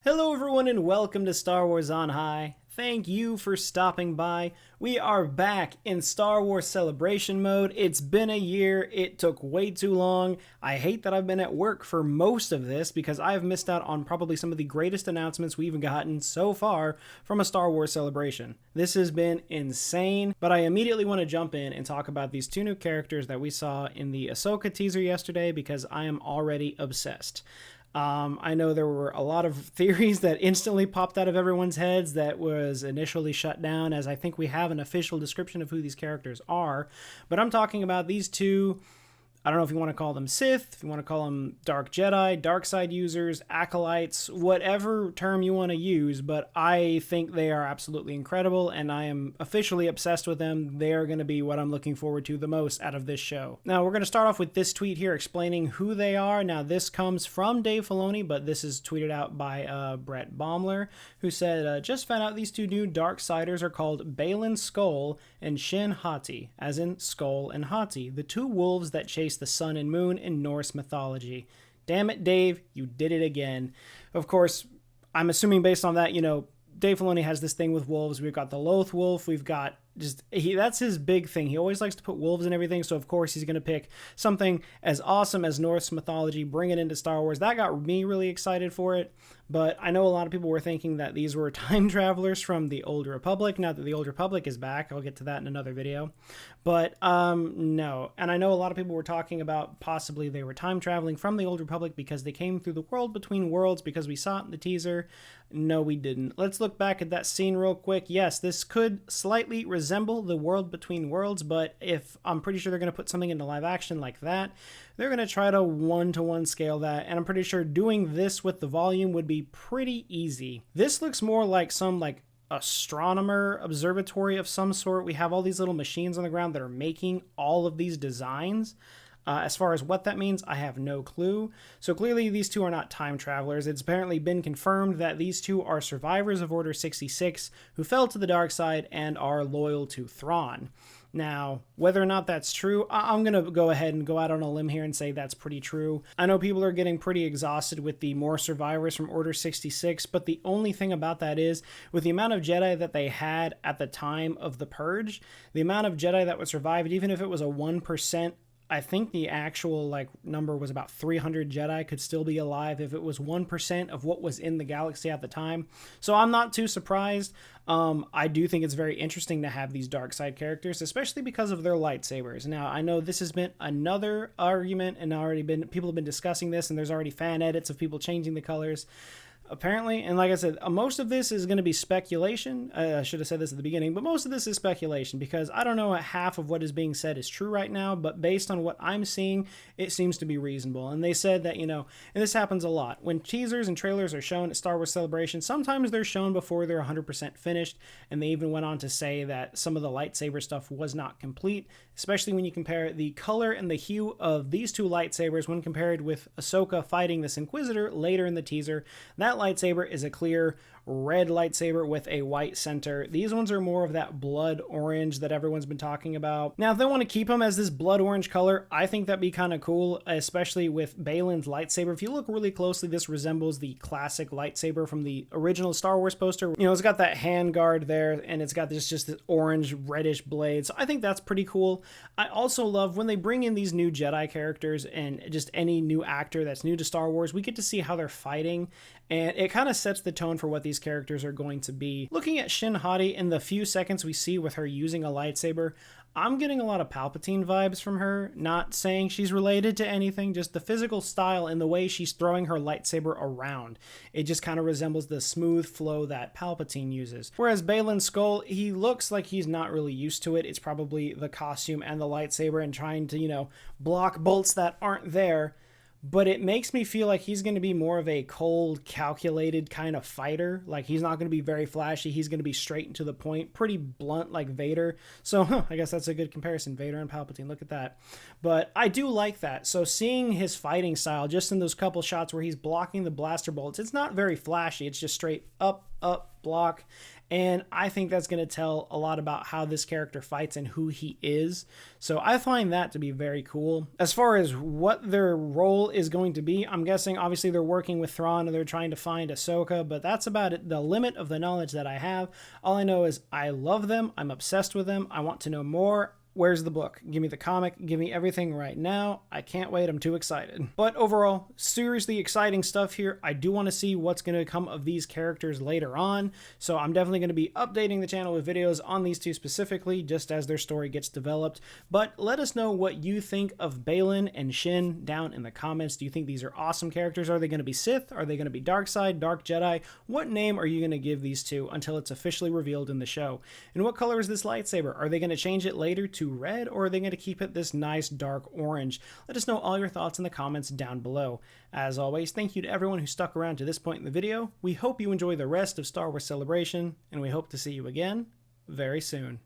Hello everyone and welcome to Star Wars on High. Thank you for stopping by. We are back in Star Wars celebration mode. It's been a year. It took way too long. I hate that I've been at work for most of this because I've missed out on probably some of the greatest announcements we've gotten so far from a Star Wars celebration. This has been insane, but I immediately want to jump in and talk about these two new characters that we saw in the Ahsoka teaser yesterday because I am already obsessed. I know there were a lot of theories that instantly popped out of everyone's heads that was initially shut down, as I think we have an official description of who these characters are. But I'm talking about these two. I don't know if you want to call them Sith, if you want to call them Dark Jedi, Dark Side users, acolytes, whatever term you want to use, but I think they are absolutely incredible, and I am officially obsessed with them. They are going to be what I'm looking forward to the most out of this show. Now, we're going to start off with this tweet here explaining who they are. Now, this comes from Dave Filoni, but this is tweeted out by Brett Baumler, who said, just found out these two new Dark Siders are called Baylon Skoll and Shin Hati, as in Skoll and Hati, the two wolves that chase the sun and moon in Norse mythology. Damn it, Dave, you did it again. Of course, I'm assuming based on that, Dave Filoni has this thing with wolves. We've got the Loth Wolf. We've got that's his big thing. He always likes to put wolves in everything. So of course he's going to pick something as awesome as Norse mythology, bring it into Star Wars. That got me really excited for it. But I know a lot of people were thinking that these were time travelers from the Old Republic. Now that the Old Republic is back, I'll get to that in another video. But no. And I know a lot of people were talking about possibly they were time traveling from the Old Republic because they came through the world between worlds because we saw it in the teaser. No, we didn't. Let's look back at that scene real quick. Yes, this could slightly resemble the world between worlds, but if I'm pretty sure they're going to put something into live action like that, they're going to try to one-to-one scale that, and I'm pretty sure doing this with the volume would be pretty easy. This looks more like some astronomer observatory of some sort. We have all these little machines on the ground that are making all of these designs. As far as what that means, I have no clue. So clearly these two are not time travelers. It's apparently been confirmed that these two are survivors of Order 66 who fell to the dark side and are loyal to Thrawn. Now, whether or not that's true, I'm going to go ahead and go out on a limb here and say that's pretty true. I know people are getting pretty exhausted with the more survivors from Order 66, but the only thing about that is, with the amount of Jedi that they had at the time of the Purge, the amount of Jedi that was survived, even if it was a 1%, I think the actual number was about 300 Jedi could still be alive if it was 1% of what was in the galaxy at the time. So I'm not too surprised. I do think it's very interesting to have these dark side characters, especially because of their lightsabers. Now, I know this has been another argument, and people have been discussing this, and there's already fan edits of people changing the colors. Apparently, and like I said, most of this is going to be speculation. I should have said this at the beginning, but most of this is speculation because I don't know half of what is being said is true right now, but based on what I'm seeing, it seems to be reasonable. And they said that, and this happens a lot. When teasers and trailers are shown at Star Wars Celebration, sometimes they're shown before they're 100% finished, and they even went on to say that some of the lightsaber stuff was not complete, especially when you compare the color and the hue of these two lightsabers when compared with Ahsoka fighting this Inquisitor later in the teaser. That lightsaber is a clear red lightsaber with a white center. These ones are more of that blood orange that everyone's been talking about. Now, if they want to keep them as this blood orange color, I think that'd be kind of cool, especially with Baylon's lightsaber. If you look really closely, this resembles the classic lightsaber from the original Star Wars poster. It's got that hand guard there, and it's got just this orange reddish blade. So I think that's pretty cool. I also love when they bring in these new Jedi characters and just any new actor that's new to Star Wars, we get to see how they're fighting, and it kind of sets the tone for what these characters are going to be. Looking at Shin Hati in the few seconds we see with her using a lightsaber, I'm getting a lot of Palpatine vibes from her, not saying she's related to anything, just the physical style and the way she's throwing her lightsaber around. It just kind of resembles the smooth flow that Palpatine uses. Whereas Baylon Skoll, he looks like he's not really used to it. It's probably the costume and the lightsaber and trying to, block bolts that aren't there. But it makes me feel like he's going to be more of a cold, calculated kind of fighter. Like, he's not going to be very flashy. He's going to be straight and to the point, pretty blunt like Vader. So, I guess that's a good comparison, Vader and Palpatine. Look at that. But I do like that. So, seeing his fighting style, just in those couple shots where he's blocking the blaster bolts, it's not very flashy. It's just straight up, block. and I think that's going to tell a lot about how this character fights and who he is. So I find that to be very cool. As far as what their role is going to be, I'm guessing obviously they're working with Thrawn and they're trying to find Ahsoka, but that's about it, the limit of the knowledge that I have. All I know is I love them, I'm obsessed with them, I want to know more. Where's the book? Give me the comic, give me everything right now. I can't wait, I'm too excited. But overall, seriously exciting stuff here. I do want to see what's going to come of these characters later on, so I'm definitely going to be updating the channel with videos on these two specifically, just as their story gets developed. But let us know what you think of Baylon and Shin down in the comments. Do you think these are awesome characters? Are they going to be Sith? Are they going to be Dark Side, Dark Jedi? What name are you going to give these two until it's officially revealed in the show? And what color is this lightsaber? Are they going to change it later to red, or are they going to keep it this nice dark orange? Let us know all your thoughts in the comments down below. As always, thank you to everyone who stuck around to this point in the video. We hope you enjoy the rest of Star Wars Celebration, and we hope to see you again very soon.